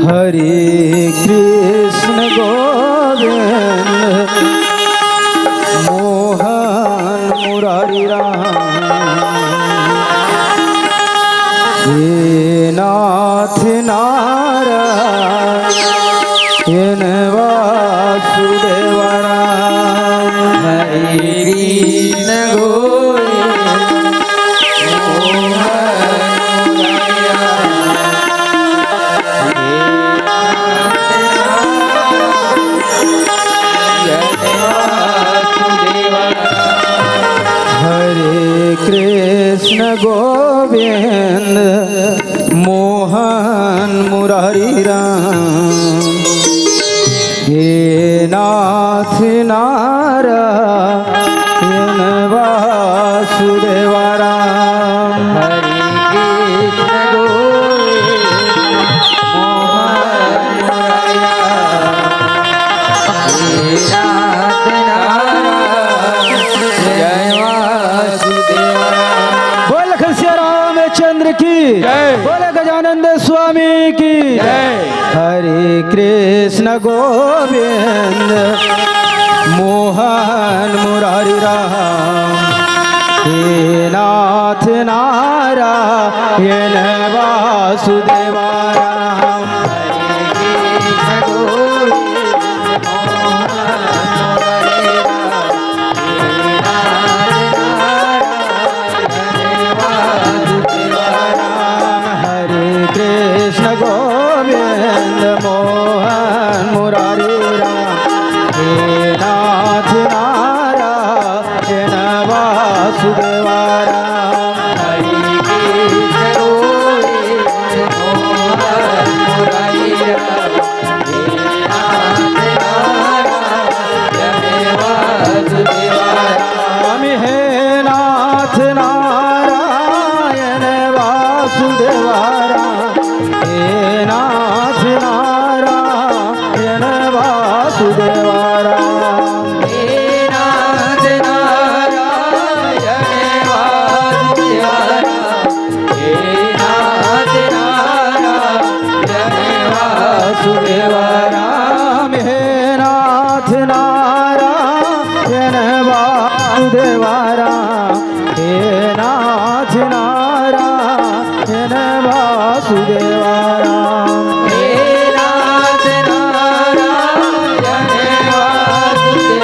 हरे कृष्ण गोविंद मोहन मुरारी हे नाथ नारायण वासुदेव राम। हरे कृष्ण कृष्ण गोविंद मोहन मुरारी राम। हे नाथ नारायण वासुदेव राम। हरे कृष्ण गोविंद मोहन मुरारी राम। हे नाथ रामचंद्र की जय, बोले गजानंद स्वामी की जय। हरे कृष्ण गोविंद मोहन मुरारी राम। हे नाथ नारायण वासुदेव राम। हरे कृष्ण गोविंद कृष्ण गोविंद मोहन मुरारी राम। हे नाथ नारायण वासुदेव राम। हरे कृष्ण गोविंद मोहन मुरारी राम। हे नाथ नारायण वासुदेव राम। हे नाथ नारायण वासुदेव राम। हे नाथ नारायण वासुदेव राम। हे नाथ नारायण वासुदेव राम। हे नाथ नारायण वासुदेव राम। हे नाथ नारायण वासुदेव राम। हे नाथ नारायण वासुदेव राम। हे नाथ नारायण वासुदेव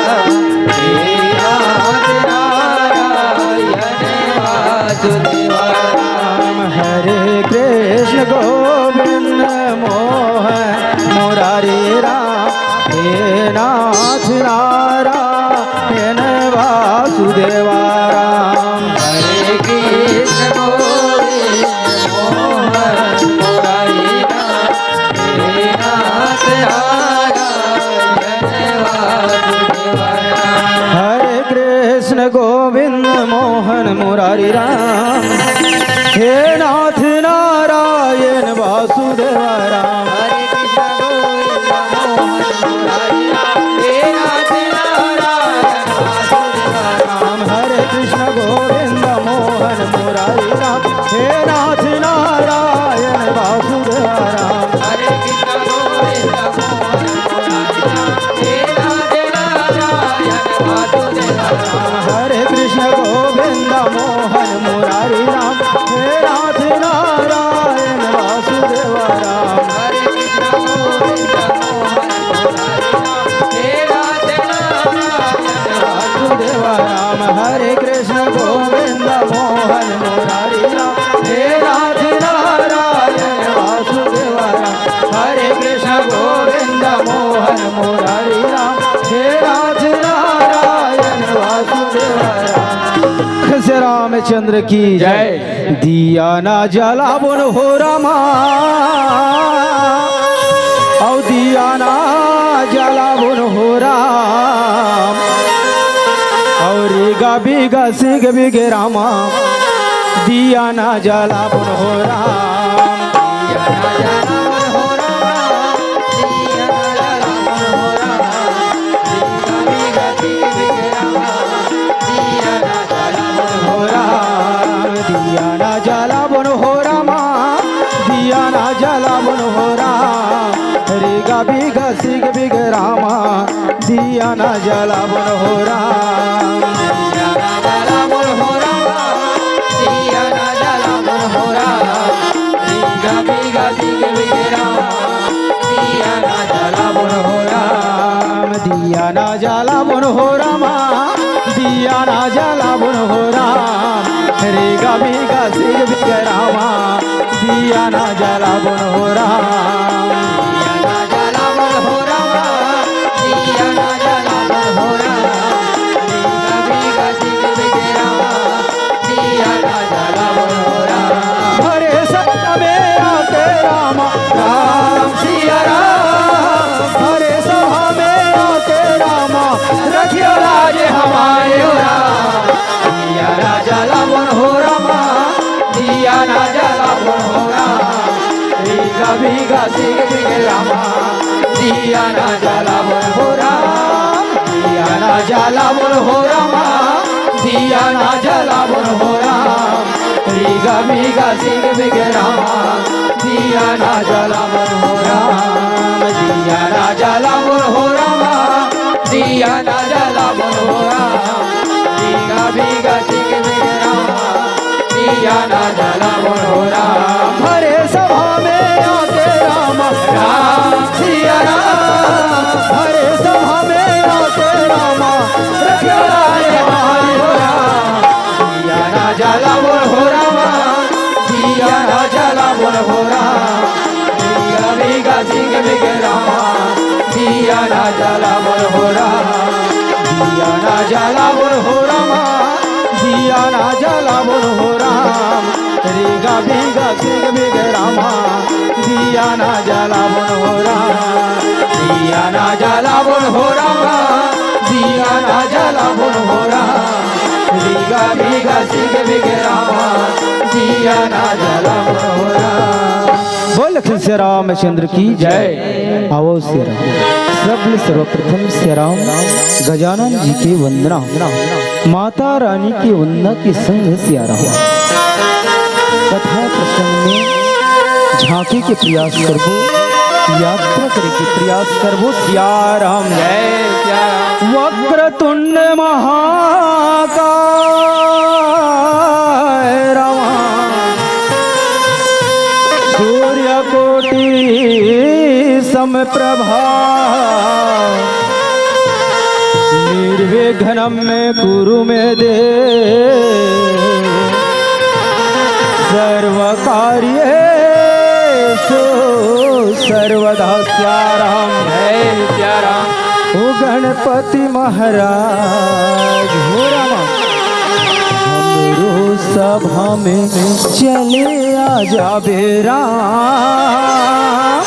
राम। हे नाथ नारायण वासुदेव राम। हरे कृष्ण गोविंद मोहन मुरारी राम। हे नाथ नारायण वासुदेव राम। हरे कृष्ण गोविंद मोहन मुरारी राम। हे नाथ नारायण वासुदेव राम। हरे कृष्ण गोविंद मोहन मुरारी राम। हे नाथ नारायण वासुदेव राम। हरे कृष्ण गोविंद मोहन मुरारी राम। हे नाथ नारायण वासुदेव राम। हरे कृष्ण गोविंद मोहन मुरारी राम। हे नाथ नारायण वासुदेव राम। हरे कृष्ण गोविंद मोहन मुरारी राम। हे नाथ नारायण वासुदेव राम। हरे कृष्ण गोविंद मोहन मुरारी राम। हे नाथ नारायण वासुदेव राम। हरे कृष्ण गोविंद मोहन मुरारी राम। हे नाथ नारायण वासुदेव राम। हरे कृष्ण गोविंद मोहन मुरारी राम। हे नाथ नारायण वासुदेव राम। हरे कृष्ण गोविंद मोहन मुरारी राम। हे नाथ नारायण वासुदेव राम। श्री रामचंद्र की जय। दिया ना जलावन हो रामा, औ दिया ना जलावन हो राम। और गा बिगा सिग बिगे रामा, दिया ना जलावन हो राम। दिया ना जलावन हो राम। दिया ना जलावन हो राम। बिगा सिग बिगे रामा, दिया ना जलावन हो राम। दिया ना जलावन हो रामा। दिया ना जलावन हो राम। बोल हो राम दिया ना जला बोल हो राम दिया ना जला बोल हो राम रीगा बीगा दिग बिगे राम दिया ना जला बोल हो राम दिया ना जला बोल हो राम दिया ना जला बोल हो राम रे गबी गसी बिगे रामा दिया ना जला बोल हो राम दिया ना जला बोल हो राम दिया ना जला बोल हो राम रीगा बीगा दिग बिगे राम दिया ना जला बोल हो राम हरे सपना में आके रामा राम सिया राम हरे सभा में आके रामा रखियो लाज हमारे हो राम दिया ना जला बोल हो राम दिया ना जला बोल हो राम रीगा बीगा दिग बिगे रामा दिया ना जला बोल हो राम दिया ना जला बोल हो राम दिया ना जला बोल हो राम रीगा बीगा दिग बिगे रामा दिया ना जला बोल हो राम दिया ना जला बोल हो राम दिया ना जला बोल हो राम रीगा बीगा दिग बिगे रामा दिया ना जला बोल हो राम हरे सभा में आके रामा राम सिया राम हरे सभा में आके रामा रखियो लाज हमारे हो राम दिया ना जला बोल हो राम दिया ना जला बोल हो राम रीगा बीगा दिग बिगे रामा दिया ना जला बोल हो राम दिया ना जला बोल हो रामा दिया ना जला बोल हो राम रे गबी गसी बिगे रामा दिया ना जला बोल हो राम दिया ना जला बोल हो राम दिया ना जला बोल हो राम रीगा बीगा दिग बिगे रामा दिया ना जला बोल हो राम बोल लखन श्री रामचंद्र की जय। आओ श्री राम सबले सर्वप्रथम श्री राम गजानन जी की वंदना माता रानी की वंदना के संग सिया राम कथा प्रसंग में झांकी के प्रयास करबो यात्रा करे के प्रयास करबो सिया राम जय सिया राम वक्रतुंड महाकाय रामा सूर्य कोटि समप्रभा निर्विघ्नं में कुरु मे देव सर्व कार्येषु सर्वदा सिया राम जय सिया राम ओ गणपति महाराज हो रामा हमरो सभा में चले आ जाबे राम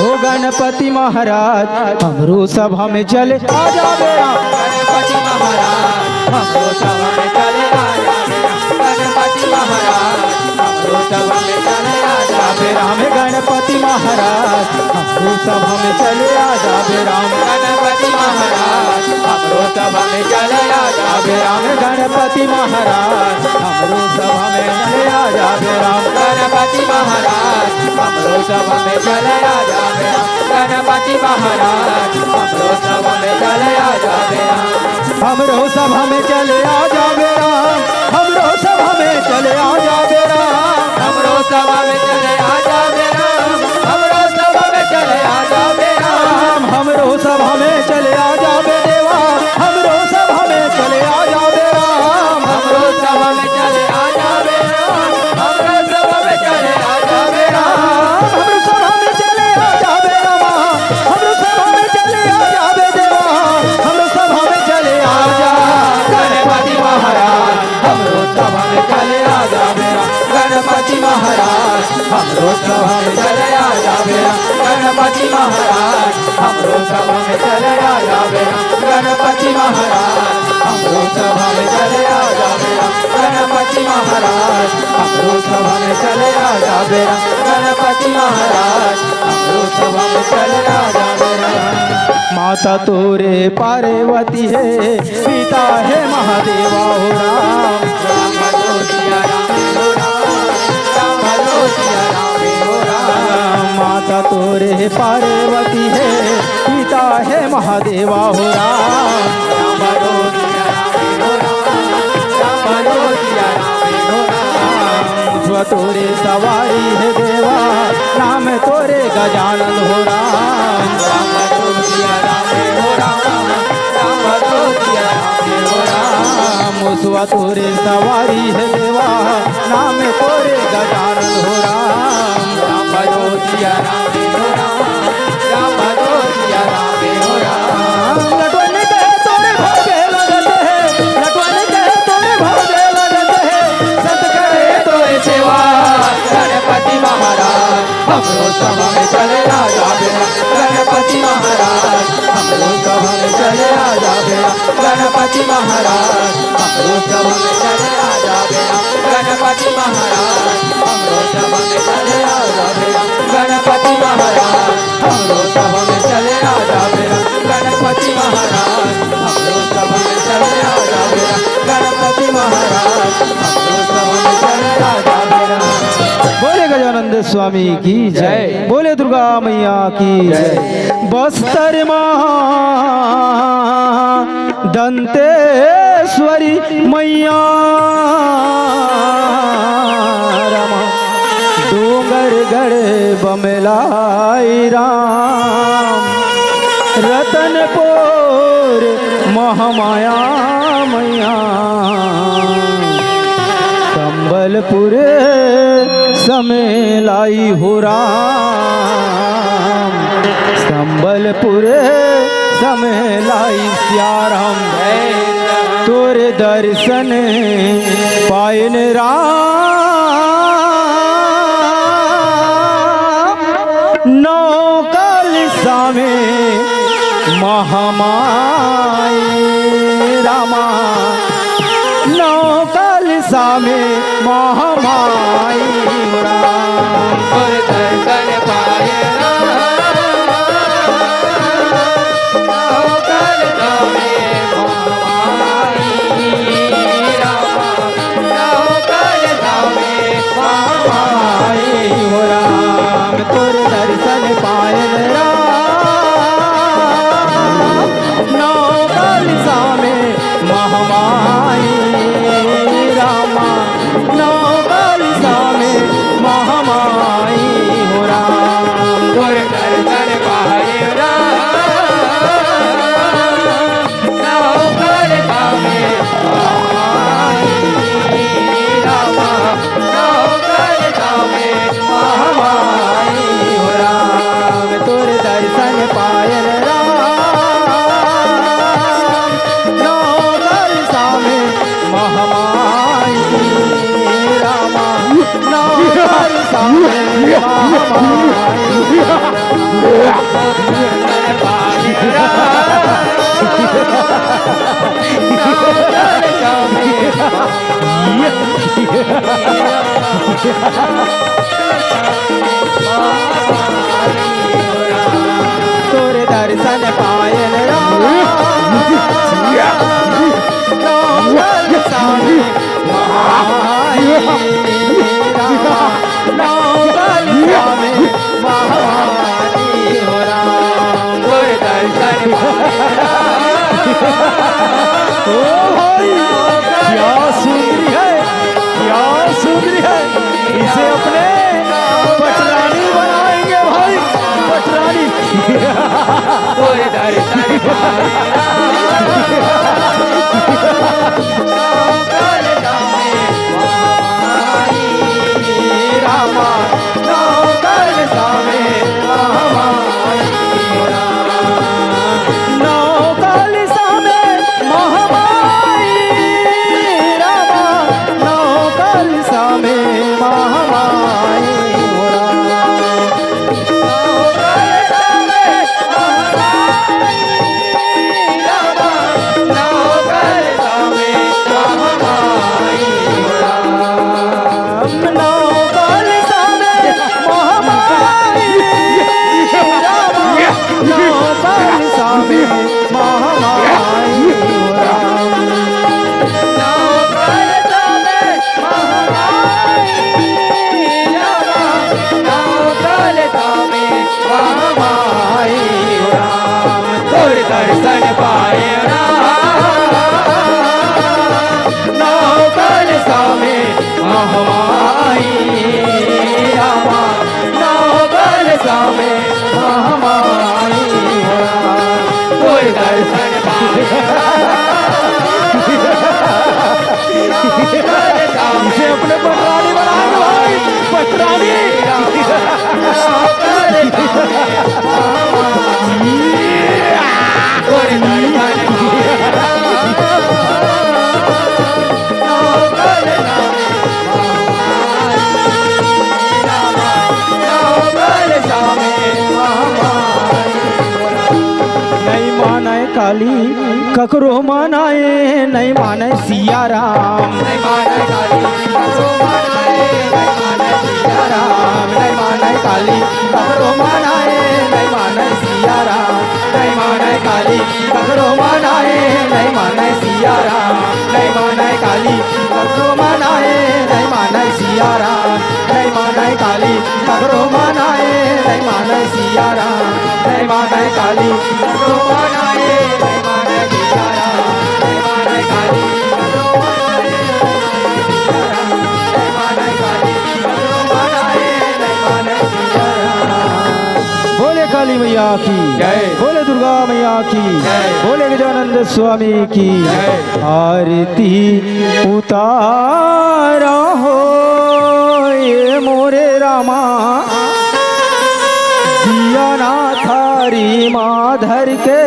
ओ गणपति महाराज हमरो सभा में चले आ जाबे राम गणपति महाराज हमरो सभा में चले आ जाबे राम गणपति महाराज हमरो सभा में चले आ जाबे राम गणपति महाराज हमरो सभा में चले आ जाबे राम गणपति महाराज हमरो सभा में चले आ जाबे राम गणपति महाराज हमरो सभा में चले आ जाबे राम गणपति महाराज हमरो सभा में चले आ जाबे राम गणपति महाराज हमरो सभा में चले आ जाबे राम हमरो सभा में चले आ जाबे राम हमरो सभा में चले आ जाबे राम हमरो सभा में चले आ जाबे राम हमरो सभा में चले आ जाबे राम हमरो सभा में चले आ जाबे देवा हमरो सभा में चले आ जाबे राम हमरो सभा में चले आ जाबे राम हमरो सभा में चले आ जाबे राम हमरो सभा में चले आ जाबे रामा हमरो सभा में चले आ जाबे देवा हमरो सभा में चले आ जा गणपति महाराज हमरो सभा में चले आ जाबे राम गणपति महाराज हमरो सभा में चले आ जाबे राम गणपति महाराज हमरो सभा में चले आ जाबे राम गणपति महाराज हमरो सभा में चले आ जाबे राम गणपति महाराज हमरो सभा में चले आ जाबे राम गणपति महाराज हमरो सभा में चले आ जाबे राम माता तोरे पार्वती है पिता है महादेवा हो राम राम भलो सिया राम हो राम भलो सिया राम हो राम माता तोरे पार्वती है पिता है महादेवा हो राम। राम भजो सिया राम हो राम भजो सिया राम हो राम मुझ तोरे सवारी है देवा नाम तोरे गजानन हो राम। राम भजो सिया राम हो राम भजो सिया राम हो राम मुझ तोरे सवारी है देवा नाम तोरे गजानन हो राम। राम भजो सिया राम हो राम भजो सिया राम हो राम लटवन के तोरे भोगे लगते हैं, लटवन के तोरे भोगे लगते हैं, सत करे तो सेवा गणपति महाराज हमरो सभा में चले आजा बेरा गणपति महाराज हमरो सभा में चले आजा बेरा गणपति महाराज हमरो सभा में चले आजा बेरा गणपति महाराज हमरो सभा में चले आजा बेरा गणपति महाराज हमरो सभा में चले आजा बेरा गणपति महाराज हमरो सभा में चले आजा बेरा गणपति महाराज हमरो सभा में चले आजा बेरा बोले गजानंद स्वामी की जय, जय। बोले दुर्गा मैया की जय। बस्तर महा दंतेश्वरी मैया रमा डोंगरगढ़ बमलाई राम रतनपुर महामाया मैया संबलपुर समेलाई हो राम संबलपुर समेलाई सियाराम तोरे दर्शन पायन राम नौकल सामे महामाई रामा नौकल सामे महामाई राम और दर्शन पाए नौकर जामे महामाई रामा नौकर जामे महामाई हो राम तोर दर्शन पायल राम नौकल सामे महामाई रामा नौकल सामे महामाई हो राम और दर्शन पाए नौकर जामे महामाई रामा नौकर जामे महामाई हो राम तोर दर्शन पायल राम नौकल सामे महामाई रामा नौकल सामे महामाई तोर दर्शन पायल राम नौकल सामे महामाई रामा नौकल सामे महामाई हो राम और दर्शन ओ भाई क्या सुंदरी है क्या सुंदरी है इसे अपने पटरानी बनाएंगे भाई पटरानी और दर्शन नौकर जामे महामाई रामा नौकल सामे महामाई हो राम नौकल सामे महामाई काली ककरो मनाए नहीं माने सिया राम नहीं माने काली ककरो मनाए नहीं माने सिया राम नहीं माने काली ककरो मनाए नहीं माने सिया राम नहीं माने काली ककरो मनाए नहीं माने सिया राम नहीं माने काली ककरो मनाए नहीं माने सिया राम नहीं माने काली ककरो मनाए नहीं माने सिया राम नहीं माने काली ककरो मनाए नहीं माने सिया राम नहीं माने काली ककरो मनाए नहीं माने काली ककरो मनाए नहीं माने सिया राम। बोले काली मैया की जय। बोले दुर्गा मैया की जय। बोले गजानंद स्वामी की जय। आरती उतारा हो ये मोरे रामा दिया ना थारी माधर के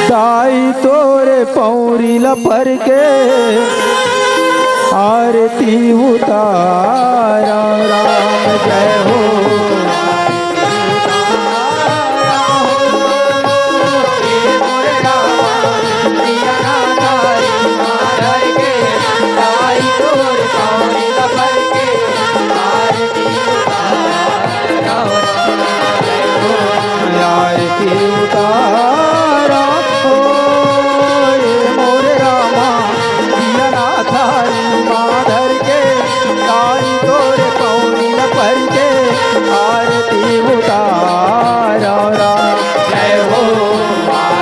दाई तोरे पौरी लपर के आरती उतारा राम जय हो आरती उतारा हो ये मोरे रामा दिया ना थारी माधर के ताई तोरे पौनी न पर के आरती उतारा राम जय हो आरती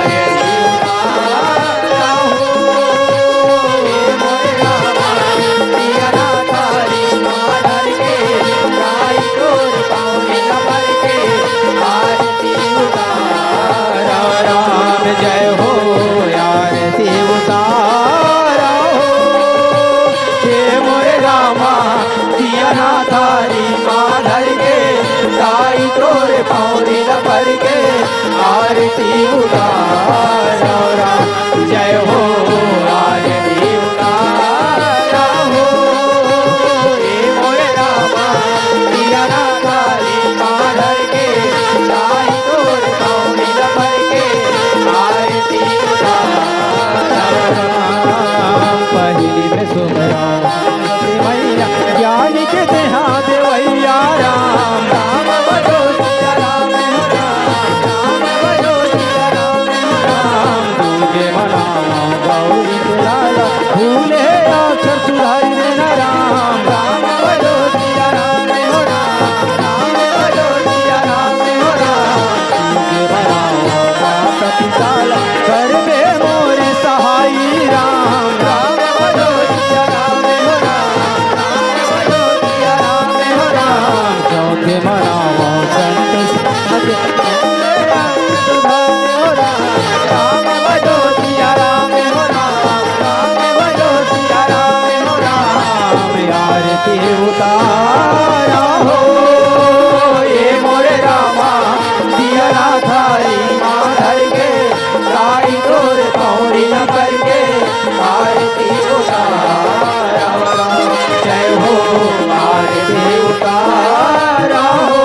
उतारा हो ये मोरे रामा दिया ना थारी माधर के ताई तोरे पौनी न पर के आरती उतारा राम जय हो आरती उतारा हो हे मोरे रामा दिया ना थारी माधर के ताई तोरे पौनी न पर के आरती उतारा राम जय हो आरती उतारा हो हे मोरे रामा दिया ना थारी माधर के ताई तोरे पौनी न पर के आरती उतारा राम। पहली में सुमरा मैया ज्ञान के देहा देवैया राम राम बजो सिया राम हो राम राम बजो सिया राम हो राम तुझे मनावा गौरी के लाला भूले अक्षर सुधारी देना राम राम बजो सिया राम हो राम राम बजो सिया राम हो राम तुझे मनावा माता पिता कर बे मोरे सहाई राम राम बजो सिया राम हो राम राम बजो सिया राम हो राम चौथे मनावा संत राम बजो सिया राम हो राम राम बजो सिया राम हो राम आरती उतारा हो ये मोरे रामा दिया ना थारी माधर के ताई तोरे पौड़ी न पर के आरती उतारा राम जय हो आरती उतारा हो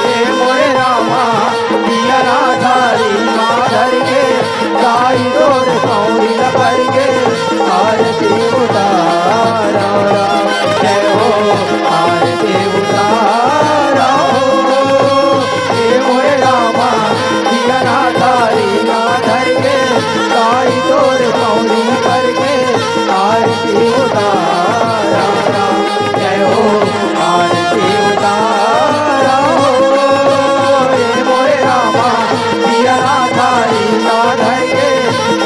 ये मोरे रामा दिया ना थारी माधर के ताई तोरे पौड़ी न पर के आरती उतारा राम जय हो आरती उतारा हो ये मोरे रामा दिया ना थारी माधर के ताई तोरे पौड़ी न पर के आरती उतारा राम जय हो आरती उतारा हो ये मोरे रामा दिया ना थारी माधर के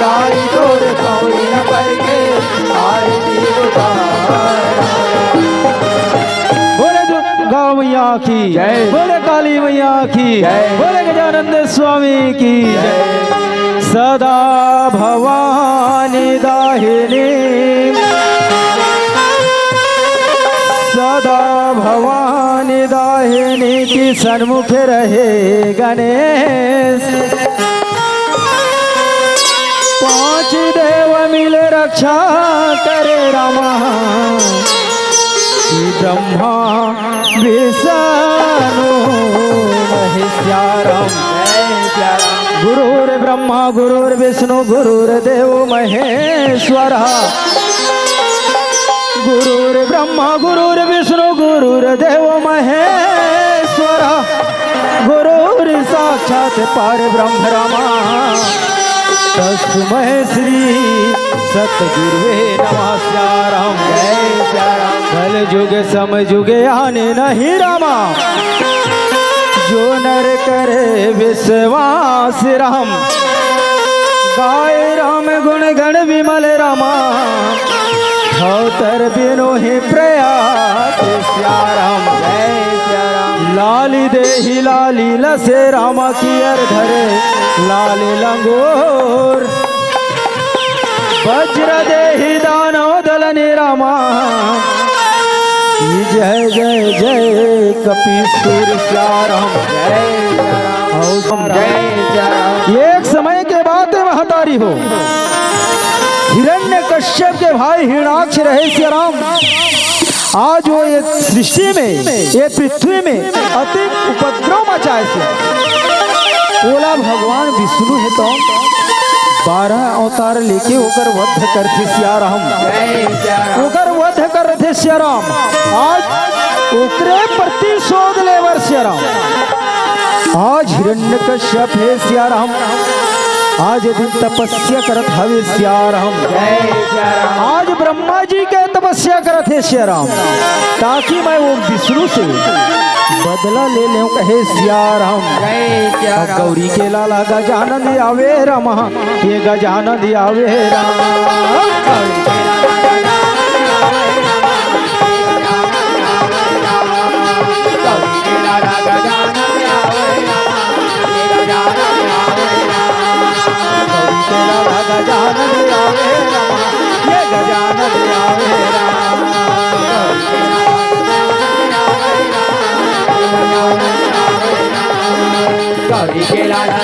ताई तोरे पौड़ी न पर के आरती उतारा बोले दुर्गा मैया की जय। बोले काली मैया की जय। बोले गजानंद स्वामी की जय। सदा भवानी दाहिनी सदा भवानी दाहिनी की सन्मुख रहे गणेश पांच देव मिल रक्षा करे रामा ब्रह्मा विष्णु महेश्वरम जय गुरुर्ब्रह्मा गुरुर्विष्णु गुरुर्देव महेश्वरः गुरुर्ब्रह्मा गुरुर्विष्णु गुरुर्देव महेश्वरः गुरुर् साक्षात् परब्रह्म तस्मै श्री सतगुरुवे नमः। श्याराम जय श्याराम। कल युग समयुग आने नहीं रामा, जो नर करे विश्वास राम। गाय राम गुण गण विमल रामा, अवतर बिनो ही प्रयास। श्याराम जय श्याराम। लाली देही लाली लसे रामा की अर धरे लाली लंगोर। वज्र देही दानव दलने रामा, जय जय जय कपीसुर। श्याराम जय श्याराम जय श्याराम। एक समय के बात महतारी हो, हिरण्यकश्यप के भाई हिरणाक्ष रहे श्याराम। आज वो ये सृष्टि में ये पृथ्वी में अति उपद्रव मचाए से बोला भगवान विष्णु है तो 12 अवतार लेके होकर वध करते श्याराम। होकर वध करते श्याराम। आज ओकरे प्रतिशोध लेवर श्याराम। आज हिरण्यकश्यप है श्याराम। आज दिन तपस्या करत हवे श्याराम। आज ब्रह्मा जी के तपस्या करत है श्याराम, ताकि मैं वो विष्णु से बदला ले ले कहे श्याराम। गौरी के लाला गजानन आवे रामा, ये गजानन आवे रामा। गजानन आवे रामा, ये गजानन आवे रामा। गौरी के लाला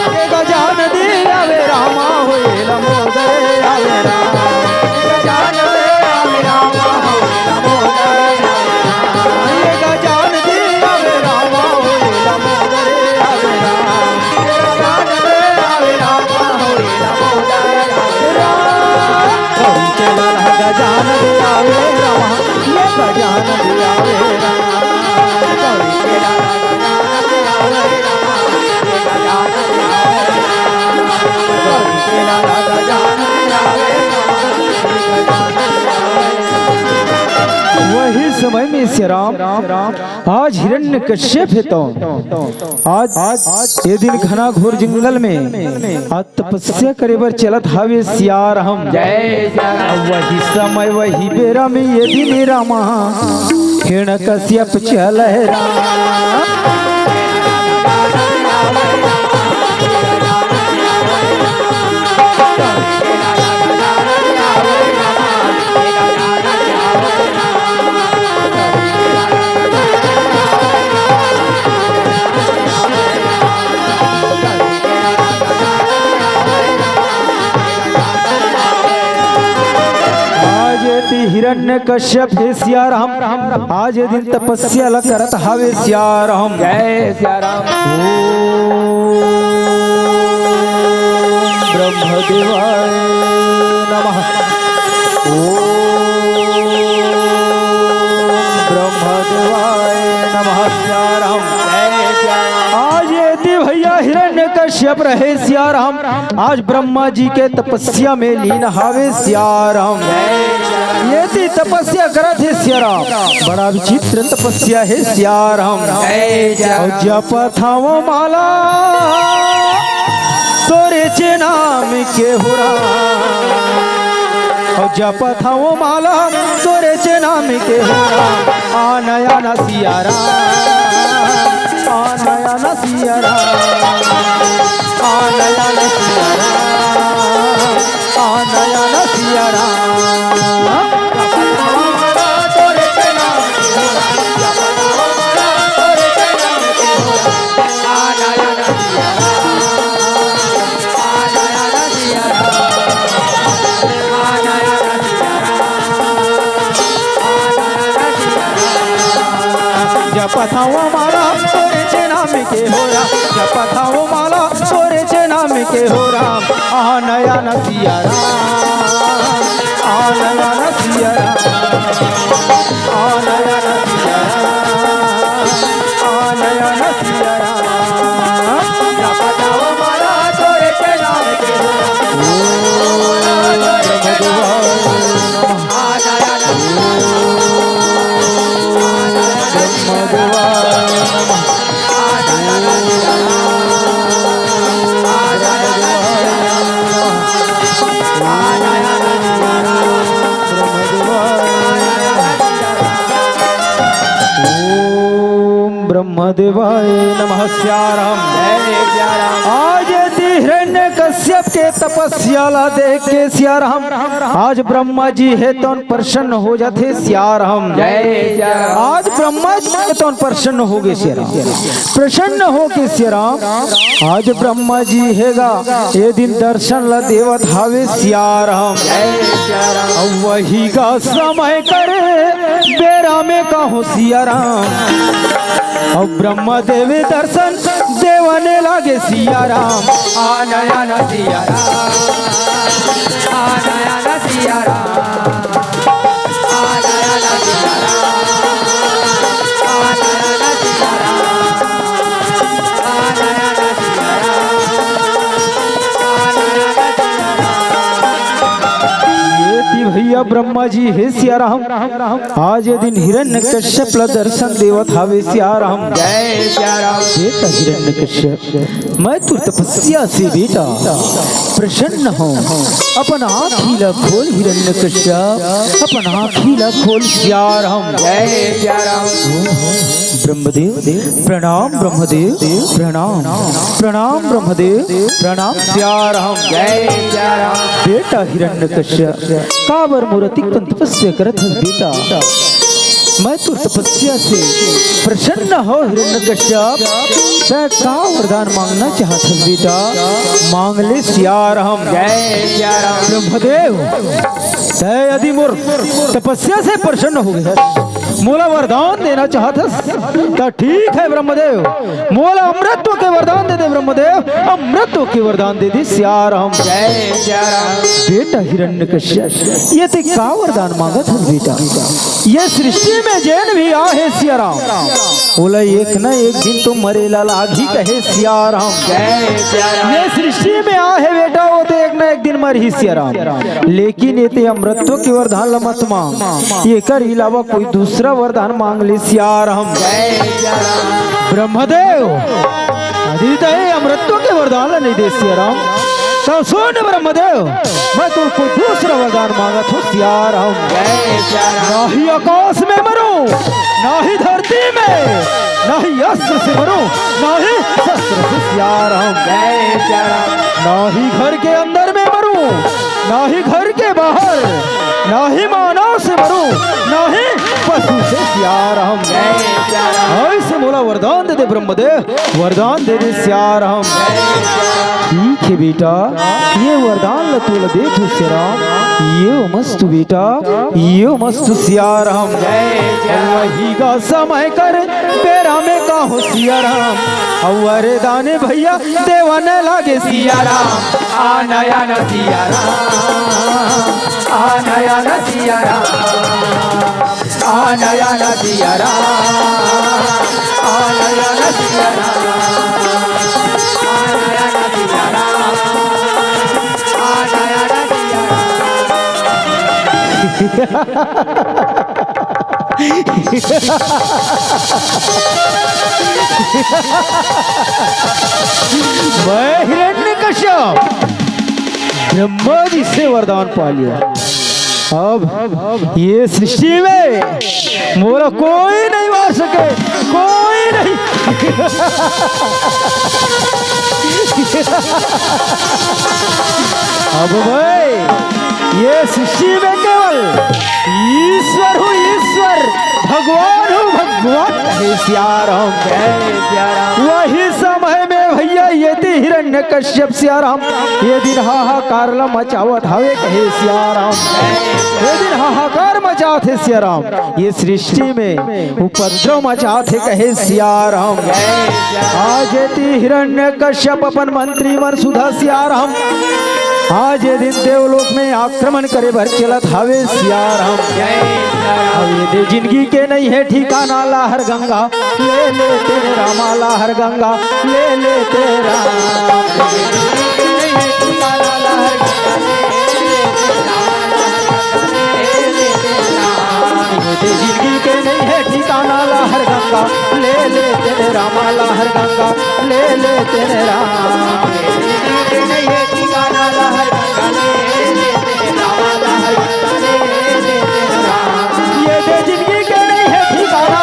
ये गजानन आवे रामा, होए लंबोदर आवे रामा। गजानन आवे रामा, होए लंबोदर ये गजानन आवे रामा, होए लंबोदर आवे रामा। गजानन आवे रामा, होए लंबोदर आवे रामा। गौरी के लाला गजानन आवे रामा, ये गजानन आवे रामा। गौरी के लाला गजानन आवे रामा, ये गजानन आवे रामा। गौरी के लाला गजानन आवे रामा, ये गजानन आवे। वही समय में श्याराम आज हिरण्यकश्यप है तो आज ये दिन घना घोर जंगल में आज तपस्या करे बर चलत हावे श्याराम। जय श्याराम। वही समय वही बेरा में ये दिन रामा हिरण्यकश्यप चल राम। हिरण्यकश्यप है श्याराम। आज ये दिन तपस्या ल करत हावे श्याराम। जय श्याराम। ब्रह्मदेवाय नमः। ब्रह्मदेवाय नमः। श्याराम जय श्याराम। आज ये भैया हिरण्यकश्यप रहे श्याराम। आज ब्रह्मा जी के तपस्या में लीन हावे श्याराम। ये थी तपस्या करत है श्याराम। बड़ा विचित्र तपस्या है श्याराम। जप थावो माला तोरे चे नाम के हुरा। जप थावो माला तोरे चे नाम के हुरा। आनया न श्याराम, आनया न श्याराम, आनया न श्याराम, आनया न श्याराम। जप थावो माला के हो राम जपत हूँ माला तोरे चे नाम के हो राम आ नया न सिया राम आ नया न सिया राम आ नया न सिया राम आ नया न सिया राम जपत हूँ माला तोरे चे नाम के हो ब्रह्मदेवाय नमः श्याराम आज हिरण्य कश्यप के तपस्याला देख के श्याराम आज ब्रह्मा जी है तो प्रसन्न हो जाते श्याराम आज ब्रह्मा जी है तो प्रसन्न हो गए श्याराम प्रसन्न हो के श्याराम आज ब्रह्मा जी हैगा ये दिन दर्शन ला देवत हावे श्याराम वही का समय करे बेरा में कहो श्याराम अब ब्रह्मा देवी दर्शन देवने लागे सिया राम आ नया न सिया राम आ नया न सिया राम आ नया न सिया राम आ नया न सिया राम आ नया न सिया राम आ नया न सिया राम ये थी भैया ब्रह्मा जी है सिया राम आज ये दिन हिरण्य कश्यप ला दर्शन देवत हावे सिया राम जय सिया राम बेटा हिरण्य कश्यप मैं तो तपस्या से बेटा प्रसन्न हूँ अपन आँखीला खोल हिरण्य कश्यप अपन आँखीला खोल सिया राम जय सिया राम ब्रह्मदेव प्रणाम ब्रह्मदेव प्रणाम प्रणाम ब्रह्मदेव प्रणाम सिया राम जय सिया राम बेटा हिरण्य कश्यप काबर मूर्ति तपस्या करत हस बेटा मैं तो तपस्या से प्रसन्न हो हिरण्यकश्यप का वरदान मांगना चाहत हस बेटा मांग ले सिया राम जय सिया राम ब्रह्मदेव यदि मोर तपस्या से प्रसन्न हो गए मोला वरदान देना चाहतस तो ठीक है ब्रह्मदेव मोला अमृतत्व के वरदान दे दे ब्रह्मदेव अमृतत्व के वरदान दे दे सिया राम जय सिया राम बेटा हिरण्यकश्यप ये ते का वरदान मांगत है बेटा ये सृष्टि में जैन भी आहे सिया राम बोला एक न एक दिन तो मरेला लागी कहे सिया राम जय सिया राम ये सृष्टि में आहे बेटा वो तो एक न एक दिन मर ही सिया राम लेकिन ये ते अमृतत्व के वरदान मत मांग ये कर अलावा कोई दूसरा वरदान मांग ले सिया राम ब्रह्मदेव अदितय अमृतत्व के वरदान नहीं दे सिया राम तो सुन ब्रह्मदेव मैं तुमको दूसरा वरदान मांगा था सिया राम ना ही आकाश में मरूं ना ही धरती में ना ही अस्त्र से मरूं ना ही शस्त्र से सिया राम ना ही घर के अंदर में मरूं ना ही घर के बाहर ना ही मानव से मरूं ना ही पशु से सिया राम ऐसे बोला वरदान दे दे ब्रह्मदेव वरदान दे दे सिया राम ठीक है बेटा ये वरदान तू दे तू सिया राम ये मस्त बेटा ये मस्त सिया राम वही का समय कर बेरा में का हो सिया राम अरे दाने भैया देवाने लागे सिया राम आ नया न सिया राम आ नया न सिया राम आ नया न सिया राम आ नया न सिया राम आ नया न सिया राम आ नया न सिया मैं हिरण्यकश्यप ब्रह्मा जी से वरदान पा लिया अब ये सृष्टि में मोरा कोई नहीं मार सके कोई नहीं अब भाई ये सृष्टि में केवल ईश्वर हूँ ईश्वर भगवान हूँ भगवान सिया राम वही समय में में भैया ये थी हिरण्य कश्यप सियाराम ये दिन हाहाकार मचावत हवे कहे सियाराम ये दिन हाहाकार मचाते सियाराम ये सृष्टि में उपद्रव मचाते कहे सियाराम आज ये थी हिरण्य कश्यप अपन मंत्री मन सुधा सियाराम आज ये दिन देवलोक में आक्रमण करे भर चलत हवे सियाराम ये दे जिंदगी के नहीं है ठिकाना लाहर गंगा ले ले तेरे रामा लाहर गंगा ले ले तेरा जिंदगी के नहीं है ठिकाना लाहर गंगा ले ले तेरे रामा लाहर गंगा ले ले तेरे राम नहीं है ठिकाना लाहर गंगा ले ले तेरे रामा लाहर गंगा ले ले तेरे राम ये दे जिंदगी के नहीं है ठिकाना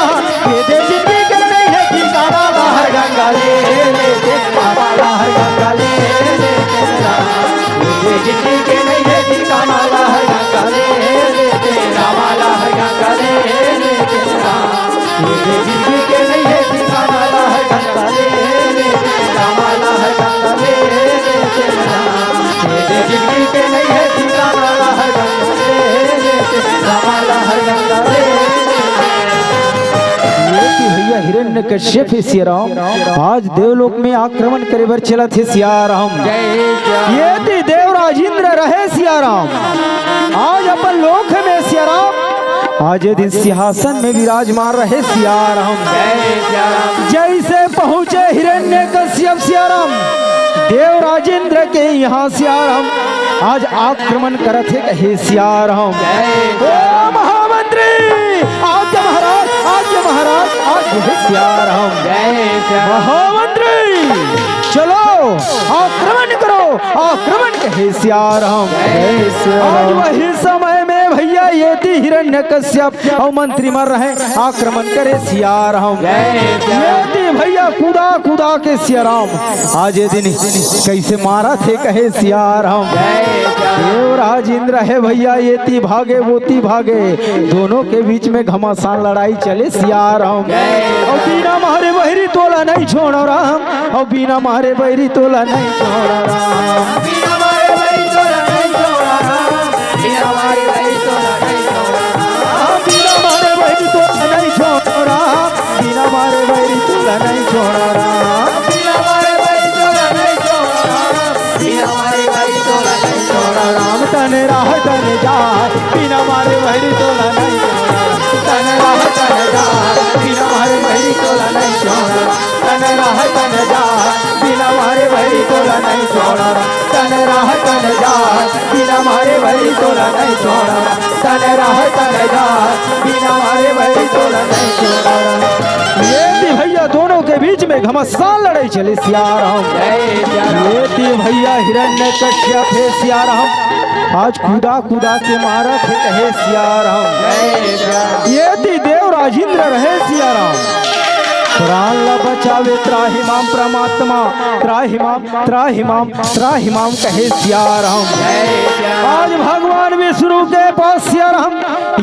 ये दे जिंदगी के नहीं है ठिकाना लाहर गंगा ले ले तेरे रामा लाहर गंगा ले ले तेरे राम ये जिंदगी के नहीं है ठिकाना लाहर गंगा ले ले तेरे रामा लाहर गंगा ले ले तेरे राम ये जिंदगी के नहीं है ठिकाना लाहर गंगा ले ले तेरे रामा लाहर गंगा ले ले तेरे राम ये जिंदगी के नहीं है ठिकाना लाहर गंगा ले ले तेरे रामा लाहर गंगा ले भैया हिरण्य कश्यप सियाराम आज देवलोक में आक्रमण करे बर चला थे सियाराम ये थी देवराज इंद्र रहे सियाराम आज अपन लोक में सियाराम आज ये दिन सिंहासन में विराजमान रहे सियाराम जैसे पहुंचे हिरण्य कश्यप सियाराम देवराज इंद्र के यहाँ सियाराम आज आक्रमण करत है कहे सियाराम ओ महामंत्री आज महाराज आज है सियाराम महामंत्री चलो आक्रमण करो आक्रमण कहे सियाराम आज वही समय में भैया ये थी हिरण्य कश्यप और मंत्री मर रहे आक्रमण करे सियाराम ये थी भैया कूदा कूदा के सियाराम आज ये दिन कैसे मारा थे कहे सियाराम देवराज इंद्र है भैया ये ती भागे वो ती भागे दोनों के बीच में घमासान लड़ाई चले सियाराम और बिना मारे बहरी तोला नहीं छोड़ो राम और बिना मारे बहरी तोला नहीं छोड़ो राम बिना मारे बहरी तोला नहीं छोड़ो राम बिना मारे बहरी तोला नहीं छोड़ो राम बिना मारे बहरी तोला नहीं छोड़ो राम बिना मारे बहरी तोला नहीं छोड़ो राम बिना मारे बहरी तोला नहीं छोड़ो राम बिना मारे बहरी तोला नहीं छोड़ो राम तने राह तने जा बिना मारे बहरी तोला नहीं छोड़ो तने राह तने जा बिना मारे बहरी तोला नहीं छोड़ो तने राह तने जा बिना मारे बहरी तोला नहीं छोड़ो तने राह तने जा बिना मारे बहरी तोला नहीं छोड़ो तने राह तने जा बिना मारे बहरी तोला नहीं छोड़ो ये थी भैया दोनों के बीच में घमासान लड़ाई चले सियाराम ये थी भैया हिरण्य कश्यप है सियाराम आज कूदा कूदा के मारा थे कहे सियाराम ये थी देवराज इंद्र रहे सियाराम प्राण ला बचावे त्राहिमाम परमात्मा त्राहिमाम कहे सियाराम आज भगवान विष्णु के पास सियाराम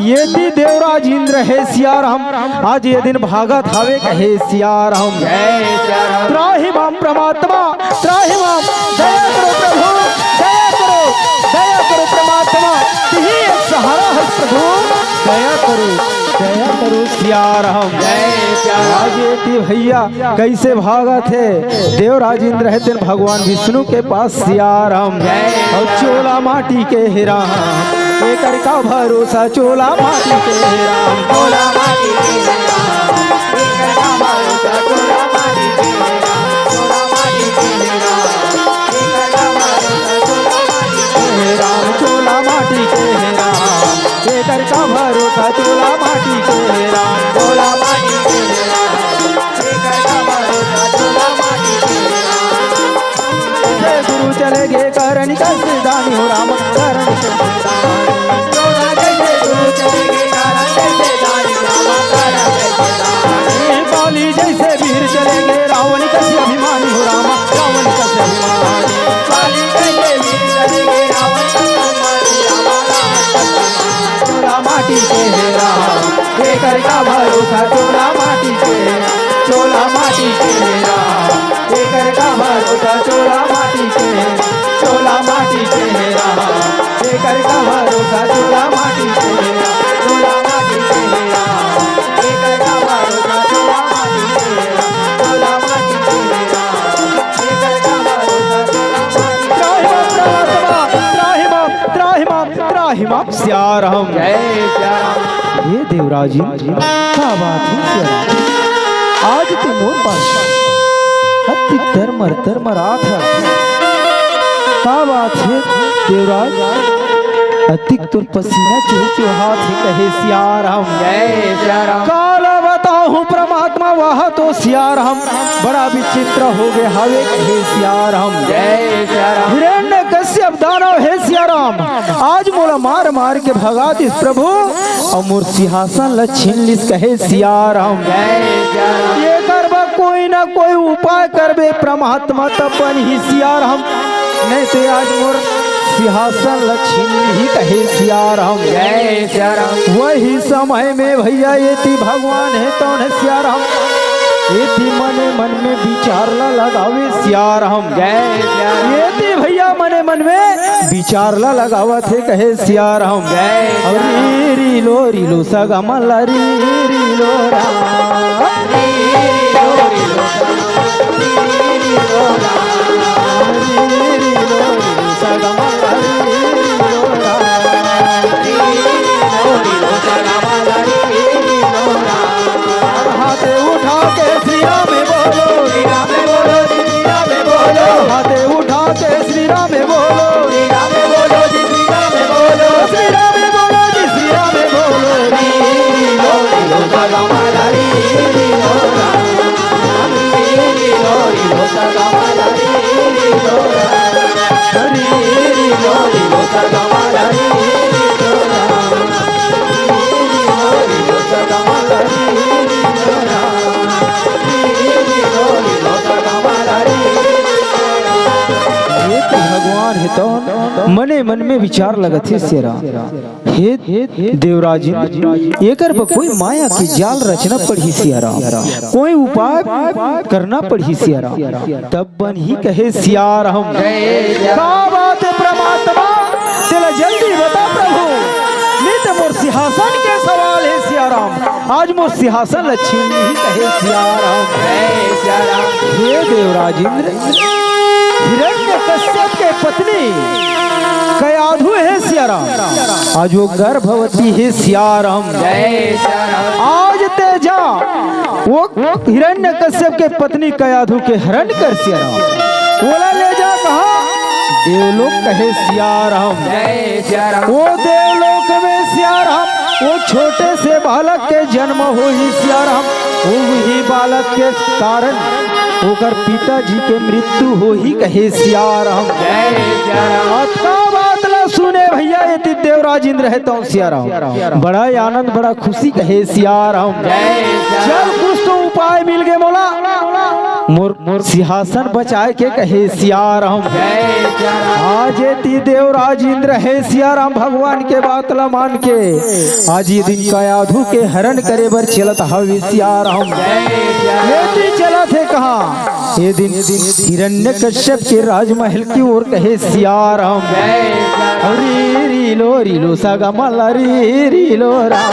ये थी देवराज इंद्र है सियाराम आज ये दिन भागत हवे कहे सियाराम त्राहिमाम परमात्मा त्राहिमाम दया करो प्रभु दया करो परमात्मा यही एक सहारा है प्रभु दया करो सियाराम आज ये थी भैया कैसे भागा थे देवराज इंद्र है दिन भगवान विष्णु के पास सियाराम और चोला माटी के हिराम एक का भरोसा चोला माटी के हिराम चोला माटी के हिराम एक का भरोसा चोला माटी के हिराम चोला माटी के हिराम एक का भरोसा चोला माटी के हिराम चोला माटी के हिराम एक का भरोसा चोला माटी के हिराम चोला माटी के हिराम एक का भरोसा चोला माटी के हिराम जय गुरु चले गे करण का सिद्धानी हो राम करण के सिद्धानी चोला जय गुरु चले गे करण के सिद्धानी राम करण के सिद्धानी काली जैसे वीर चले गे रावण का अभिमानी हो राम रावण का अभिमानी काली जैसे वीर चले गे रावण का अभिमानी राम चोला माटी के राम एक का भरोसा चोला माटी के राम एक का कर का भरोसा चूड़ा माटी से हेरा चूड़ा माटी से हेरा के कर का भरोसा चूड़ा माटी से हेरा चूड़ा माटी से हेरा के कर का भरोसा त्राहिमाम सियाराम। जय सिया राम। ये देवराज जी क्या बात है सियाराम, आज ते मोर पास हत्ती धर्मर आथा क्या बात है देवराज, अतिक तुर पसीना चुह हाथ है कहे सियाराम। जय सिया राम। काला बताऊं परमात्मा वह तो सियाराम, बड़ा विचित्र हो गए हवे कहे सियाराम। जय सिया राम। हिरण्य कश्यप दानव है सियाराम, आज मोला मार मार के भगा दिस प्रभु और मोर सिंहासन ल छीन लिस कहे सियाराम। जय सिया राम। ये करबा कोई ना कोई उपाय करबे परमात्मा तब बन ही सियाराम, नहीं तो आज मोर सिंहासन ल छीन ही कहे सियाराम। जय सिया राम। वही समय में भैया ये ती भगवान है तो न सियाराम, ये थी मने मन में विचार ला लगावे सियाराम। जय सिया राम। ये थी भैया मने मन में विचार ला लगावा थे कहे सियाराम। जय और री लो सगा मल्ला री लो राम। हाथे उठा के श्री राम बोलो, श्री राम बोलो श्री राम बोलो हाथे उठा के श्री राम बोलो, श्री राम बोलो श्री राम बोलो श्री राम बोलो जी श्री राम बोलो। लो सगा माला री लो राम लो सगा माला री लो राम लो सगा माला री लो राम लो सगा माला री लो राम। ये तो भगवान है तो मने मन में विचार लगत है सेरा हे देवराज एकर पर कोई माया की जाल रचना पड़ी सियारा, कोई उपाय करना पड़ी सियारा तब बन ही कहे सियाराम। का बात है परमात्मा तेरा जल्दी बता प्रभु, नहीं तो मोर सिंहासन के सवाल है सियाराम, आज मोर सिंहासन लक्ष्मी ही कहे सियाराम। जय सिया राम। हे देवराजेंद्र हिरण्य कश्यप के पत्नी कयाधु है सियाराम, आज वो गर्भवती है सियाराम। जय सिया राम। आज तेजा वो हिरण्य कश्यप के पत्नी कयाधु के हरण कर सियाराम, बोला ले जा कहा देवलोक कहे सियाराम। जय सिया राम। वो देवलोक में सियाराम, वो छोटे से बालक के जन्म हो ही सियाराम, वही बालक के कारण होकर पिताजी के मृत्यु हो ही कहे सियाराम। जय सिया राम। का बात ला सुने भैया ये देवराज इंद्र है तो सियाराम, बड़ा आनंद बड़ा खुशी कहे सियाराम। जय सिया चल कुछ तो उपाय मिल गए मोला, मोर सिंहासन बचाए के कहे सियाराम। जय सिया राम। आज ये देवराज इंद्र है सियाराम भगवान के बात ला मान के आज ये दिन कयाधु के हरण करे बर चलत हवे सियाराम। जय सिया राम। ये दिन चला थे कहा ये दिन हिरण्य कश्यप के राजमहल की ओर कहे सियाराम। जय सिया राम। री लो सगा मल्ला री लो राम।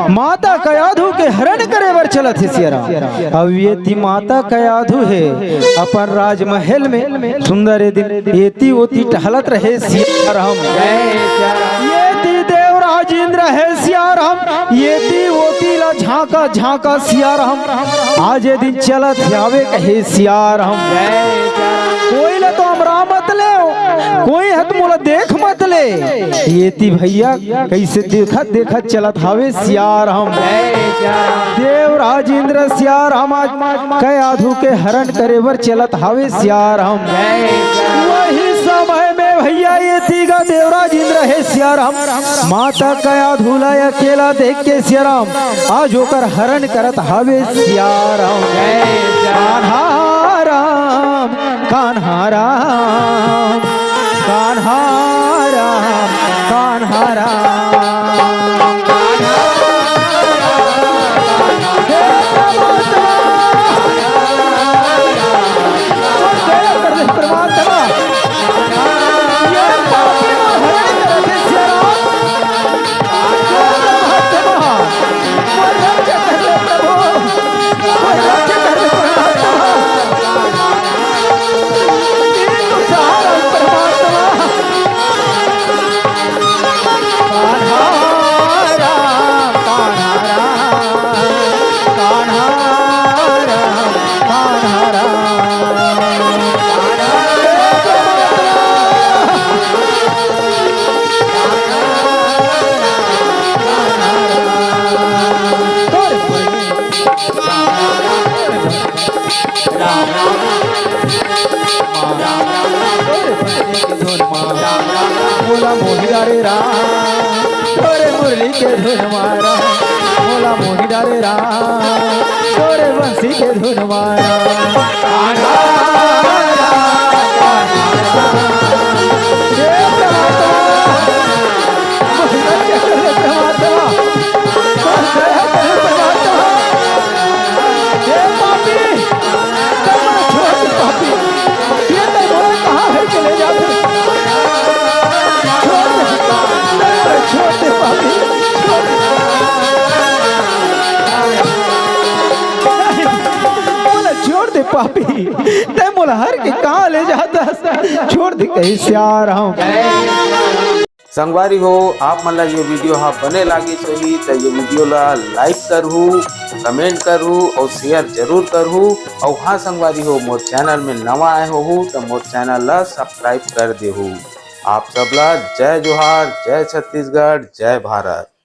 माता कयाधु के हरण करे बर चलत है सियाराम। अब ये ती माता कयाधु है अपन राजमहल में सुंदर ये ती ओती टहलत रहे सियाराम। जय सिया राम। ये ती देवराज इंद्र है सियाराम, ये ती ओती ला झांका झांका सियाराम, आज ये दिन चलत आवे कहे सियाराम। जय सिया राम। कोई ला तो हमरा मत ले, कोई हत मोला देख मत ले, ये ती भैया कैसे देखत देखत चलत हावे सियाराम। जय सिया राम। देवराज इंद्र सियाराम आज कयाधु के हरण करे बर चलत हावे सियाराम। जय सिया राम। वही समय में भैया भैया ये थीगा देवराज इंद्र है सियाराम, माता कया धूला अकेला देख के सियाराम, आज होकर हरण करत हवे सियाराम। कान्हा राम कान्हा राम कान्हा राम कान्हा राम। मोला मोही डारे राम तोरे मुरली के धुन मारा, मोला मोही डारे राम तोरे बंसी के धुन मारा। पापी ते मोला हर के कहाँ ले जाता, छोड़ दे कहीं सियाराम। संगवारी हो आप मन ला ये वीडियो हा बने लागी सही तो ये वीडियो ला लाइक करहू, कमेंट करहू और शेयर जरूर करहू। और हाँ संगवारी हो मोर चैनल में नवा आए हो तो मोर चैनल ला सब्सक्राइब कर देहू। आप सब ला जय जोहार, जय छत्तीसगढ़, जय भारत।